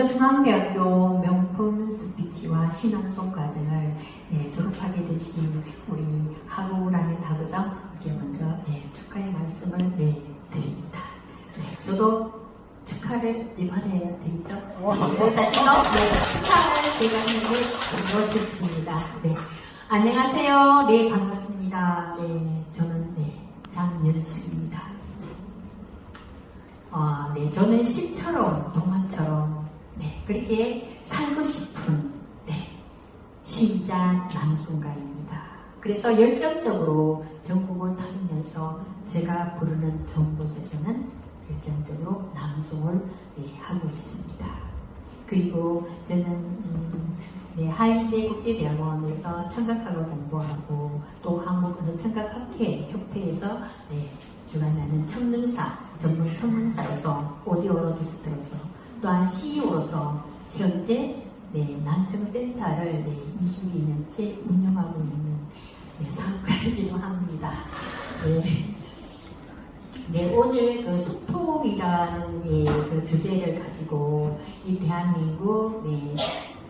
광저중앙대학교 명품 스피치와 신앙송 과정을 졸업하게 되신 우리 하구라는 하구죠. 이렇게 먼저 축하의 말씀을 드립니다. 저도 축하를 이번에 드리죠. 저 자신도 축하를 드리는 것이었습니다. 안녕하세요. 반갑습니다. 저는 장연수입니다. 저는 시처럼 동화처럼 그렇게 살고 싶은 시인자 남순가입니다. 그래서 열정적으로 전국을 다니면서 제가 부르는 좋은 곳에서는 열정적으로 낭송을 하고 있습니다. 그리고 저는 한인대 국제대학원에서 청각학을 공부하고 또 한국언어청각학회 협회에서 주관하는 청능사, 전문 청능사로서 오디오로지스트로서 또한 CEO로서 현재 난청센터를 22년째 운영하고 있는 사업가이기도 합니다. 오늘 그 소통이라는 그 주제를 가지고 이 대한민국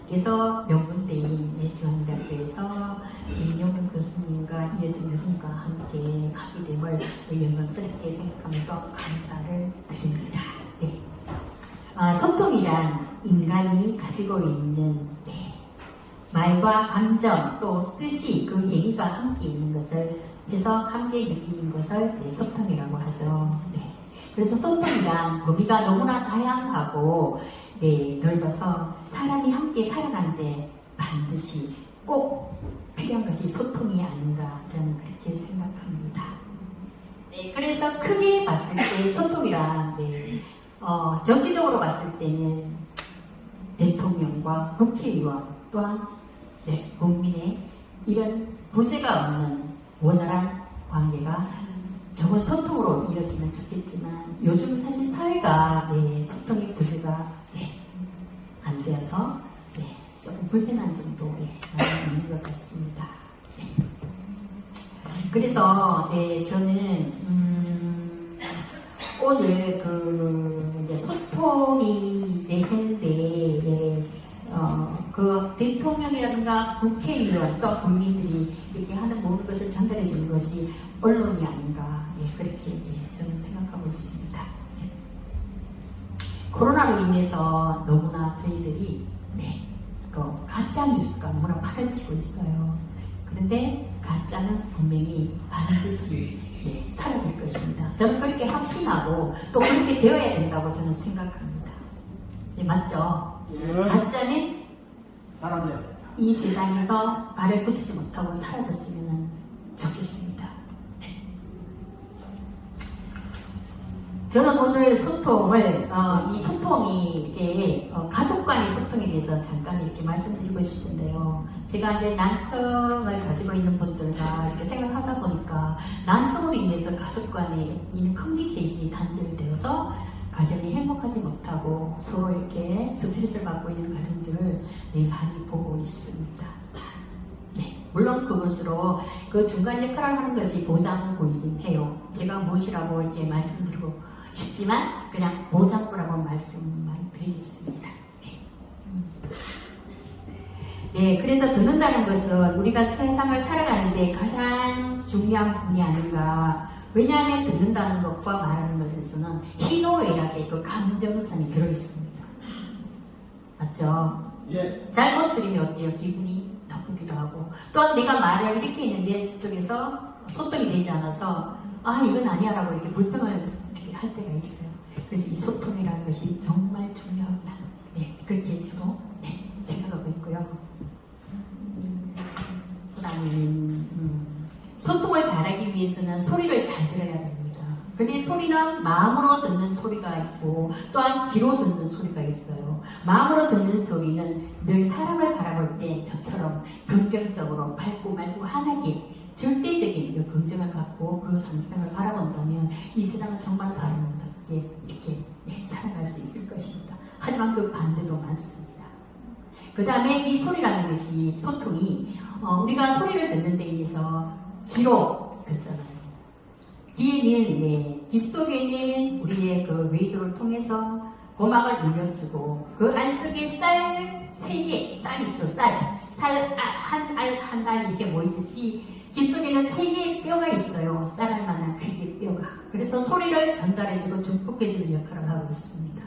그래서 명문대인 중앙대학교에서 이용훈 교수님과 이여진 교수님과 함께 하게 됨을 영광스럽게 생각하면서 감사를 드립니다. 소통이란 인간이 가지고 있는 말과 감정 또 뜻이 그 얘기가 함께 있는 것을 해서 함께 느끼는 것을 소통이라고 하죠. 그래서 소통이란 범위가 너무나 다양하고 넓어서 사람이 함께 살아가는데 반드시 꼭 필요한 것이 소통이 아닌가 저는 그렇게 생각합니다. 그래서 크게 봤을 때 소통이란 정치적으로 봤을 때는 대통령과 국회의원 또한 국민의 이런 부재가 없는 원활한 관계가 정말 소통으로 이어지면 좋겠지만 요즘 사실 사회가 소통의 부재가 안 되어서 조금 불편한 점도 많이 있는 것 같습니다. 그래서 저는 오늘 소통이 되는데 그 대통령이라든가 국회의원 또 국민들이 이렇게 하는 모든 것을 전달해 주는 것이 언론이 아닌가 그렇게 저는 생각하고 있습니다. 코로나로 인해서 너무나 저희들이 가짜 뉴스가 너무나 파헤치고 있어요. 그런데 가짜는 분명히 반드시 사라질 것입니다. 저는 그렇게 확신하고 또 그렇게 되어야 된다고 저는 생각합니다. 맞죠? 가짜는 사라져야 된다. 이 세상에서 발을 붙이지 못하고 사라졌으면 좋겠습니다. 저는 오늘 소통을 이 소통이 이게 가족 간의 소통에 대해서 잠깐 이렇게 말씀드리고 싶은데요. 제가 이제 난청을 가지고 있는 분들과 이렇게 생각하다 보니까 난청으로 인해서 가족 간의 커뮤니케이션이 단절되어서 가정이 행복하지 못하고 서로 이렇게 스트레스를 받고 있는 가정들을 많이 보고 있습니다. 물론 그것으로 그 중간 역할을 하는 것이 보장부이긴 해요. 제가 무엇이라고 이렇게 말씀드리고 싶지만 그냥 보장부라고 말씀만 드리겠습니다. 그래서 듣는다는 것은 우리가 세상을 살아가는데 가장 중요한 부분이 아닌가. 왜냐하면 듣는다는 것과 말하는 것에서는 희노애락의 그 감정선이 들어있습니다. 맞죠? 잘못 들으면 어때요? 기분이 나쁘기도 하고 또한 내가 말을 이렇게 했는데 저쪽에서 소통이 되지 않아서 이건 아니야 라고 이렇게 불평을 이렇게 할 때가 있어요. 그래서 이 소통이라는 것이 정말 중요하다. 그렇게 저도 생각하고 있고요. 소통을 잘하기 위해서는 소리를 잘 들어야 됩니다. 근데 소리는 마음으로 듣는 소리가 있고 또한 귀로 듣는 소리가 있어요. 마음으로 듣는 소리는 늘 사람을 바라볼 때 저처럼 긍정적으로 밝고 맑고 환하게 절대적인 긍정을 갖고 그 성격을 바라본다면 이 세상은 정말 바람답게 이렇게 살아갈 수 있을 것입니다. 하지만 그 반대도 많습니다. 그 다음에 이 소리라는 것이 소통이 우리가 소리를 듣는 데 의해서 귀로 듣잖아요. 귀에는 귀 속에는 우리의 그 웨이도를 통해서 고막을 눌려주고 그 안 속에 쌀 3개, 쌀 있죠, 쌀 한 알 한 알 이렇게 모이듯이 귀 속에는 3개의 뼈가 있어요. 쌀알 만한 크기의 뼈가. 그래서 소리를 전달해주고 증폭해주는 역할을 하고 있습니다.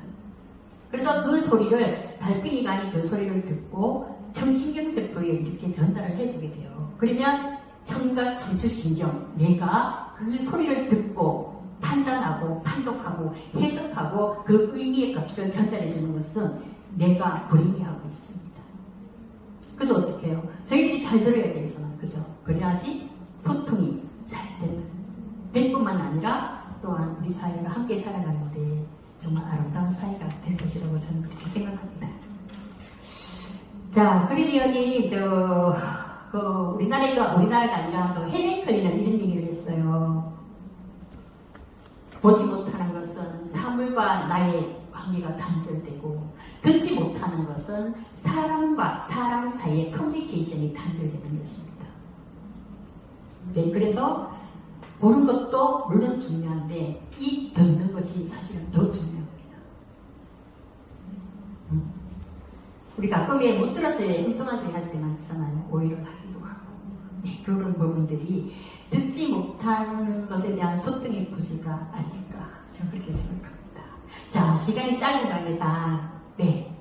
그래서 그 소리를 달팽이관이 그 소리를 듣고 청신경세포에 이렇게 전달을 해주게 돼요. 그러면 청각 청추신경, 뇌가 그 소리를 듣고 판단하고 판독하고 해석하고 그 의미의 값을 전달해주는 것은 뇌가 불임하고 있습니다. 그래서 어떻게 해요? 저희들이 잘 들어야 되잖아요. 그죠? 그래야지 소통이 잘 될 뿐만 아니라 또한 우리 사회가 함께 살아가는데 정말 아름다운 사회가 될 것이라고 저는 그렇게 생각합니다. 자, 그러려니 우리나라가 아니라 헬렌 켈리는 이런 얘기를 했어요. 보지 못하는 것은 사물과 나의 관계가 단절되고 듣지 못하는 것은 사람과 사람 사이의 커뮤니케이션이 단절되는 것입니다. 네, 그래서 보는 것도 물론 중요한데 이 듣는 것이 사실은 더 중요합니다. 우리가 가끔에 못 들었어요. 엉뚱한 소리 할 때 많잖아요. 오히려 하기도 하고. 네, 그런 부분들이 듣지 못하는 것에 대한 소통의 부재가 아닐까 저는 그렇게 생각합니다. 자, 시간이 짧은 관계상 네,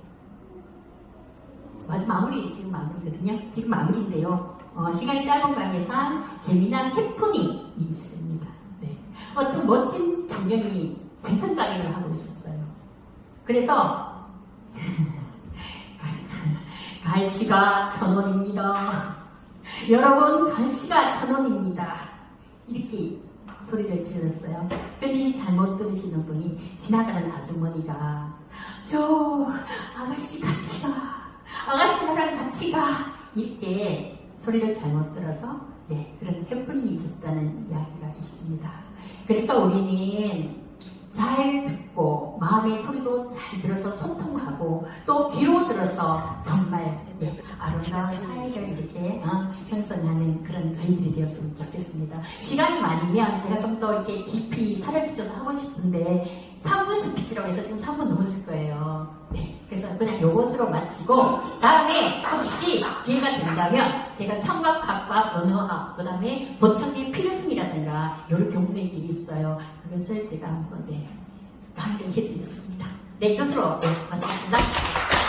아주 지금 마무리거든요. 지금 마무리인데요. 시간이 짧은 관계상 재미난 해프닝이 있습니다. 네. 어떤 멋진 장면이 생선가게를 하고 있었어요. 그래서 갈치가 1,000원입니다. 여러분, 갈치가 1,000원입니다. 이렇게 소리를 질렀어요. 근데 잘못 들으시는 분이 지나가는 아주머니가 저 아가씨 같이 가. 아가씨 나랑 같이 가. 이렇게 소리를 잘못 들어서 네, 그런 해프닝이 있었다는 이야기가 있습니다. 그래서 우리는 잘 듣고 마음의 소리도 잘 들어서 소통하고 또 귀로 들어서 정말 네, 아름다운 사회를 이렇게 형성하는 그런 저희들이 되었으면 좋겠습니다. 시간이 많으면 제가 좀 더 이렇게 깊이 살을 비춰서 하고 싶은데 3분 스피치라고 해서 지금 3분 넘었을 거예요. 네, 그래서 그냥 요것으로 마치고 다음에 혹시 기회가 된다면 제가 청각학과 언어학, 그 다음에 보청기의 필요성이라든가 이런 경우들이 있어요. 그것을 제가 한번 강의를 해드리겠습니다. 네, 이것으로 마치겠습니다.